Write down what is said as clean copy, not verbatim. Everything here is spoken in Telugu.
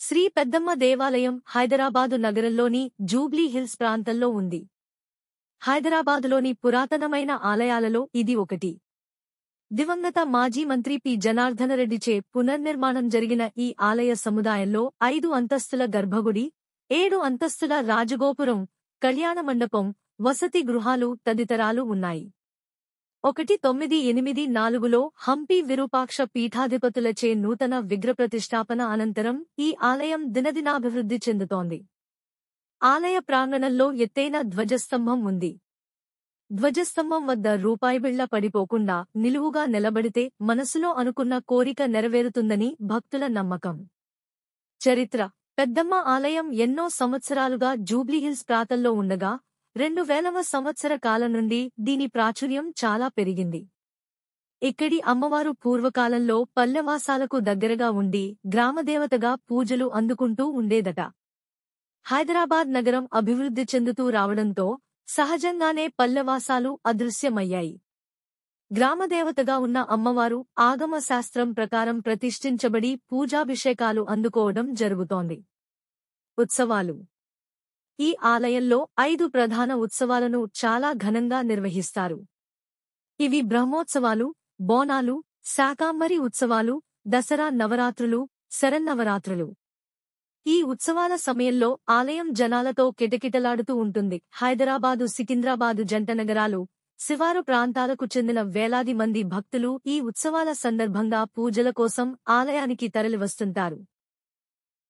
శ్రీ పెద్దమ్మ దేవాలయం హైదరాబాదు నగరంలోని జూబ్లీ హిల్స్ ప్రాంతంలో ఉంది. హైదరాబాదులోని పురాతనమైన ఆలయాలలో ఇది ఒకటి. దివంగత మాజీ మంత్రి పి. జనార్దనరెడ్డిచే పునర్నిర్మాణం జరిగిన ఈ ఆలయ సముదాయంలో 5 అంతస్తుల గర్భగుడి, 7 అంతస్తుల రాజగోపురం, కళ్యాణ మండపం, వసతి గృహాలు తదితరాలు ఉన్నాయి. 1984లో హంపి విరూపాక్ష పీఠాధిపతులచే నూతన విగ్రహప్రతిష్ఠాపన అనంతరం ఈ ఆలయం దినదినాభివృద్ధి చెందుతోంది. ఆలయ ప్రాంగణంలో ఎత్తైన ధ్వజస్తంభం ఉంది. ధ్వజస్తంభం వద్ద రూపాయిబిళ్ల పడిపోకుండా నిలువుగా నిలబడితే మనసులో అనుకున్న కోరిక నెరవేరుతుందని భక్తుల నమ్మకం. చరిత్ర: పెద్దమ్మ ఆలయం ఎన్నో సంవత్సరాలుగా జూబ్లీహిల్స్ ప్రాంతంలో ఉండగా 2000వ సంవత్సర కాలం నుండి దీని ప్రాచుర్యం చాలా పెరిగింది. ఇక్కడి అమ్మవారు పూర్వకాలంలో పల్లెవాసాలకు దగ్గరగా ఉండి గ్రామదేవతగా పూజలు అందుకుంటూ ఉండేదట. హైదరాబాద్ నగరం అభివృద్ధి చెందుతూ రావడంతో సహజంగానే పల్లెవాసాలు అదృశ్యమయ్యాయి. గ్రామదేవతగా ఉన్న అమ్మవారు ఆగమ శాస్త్రం ప్రకారం ప్రతిష్ఠించబడి పూజాభిషేకాలు అందుకోవడం జరుగుతోంది. ఉత్సవాలు: ఈ ఆలయంలో 5 ప్రధాన ఉత్సవాలను చాలా ఘనంగా నిర్వహిస్తారు. ఇవి బ్రహ్మోత్సవాలు, బోనాలు, శాకాంబరి ఉత్సవాలు, దసరా నవరాత్రులు, శరన్నవరాత్రులు. ఈ ఉత్సవాల సమయంలో ఆలయం జనాలతో కిటకిటలాడుతూ ఉంటుంది. హైదరాబాదు, సికింద్రాబాదు జంట నగరాలు, శివారు ప్రాంతాలకు చెందిన వేలాది మంది భక్తులు ఈ ఉత్సవాల సందర్భంగా పూజల కోసం ఆలయానికి తరలివస్తుంటారు.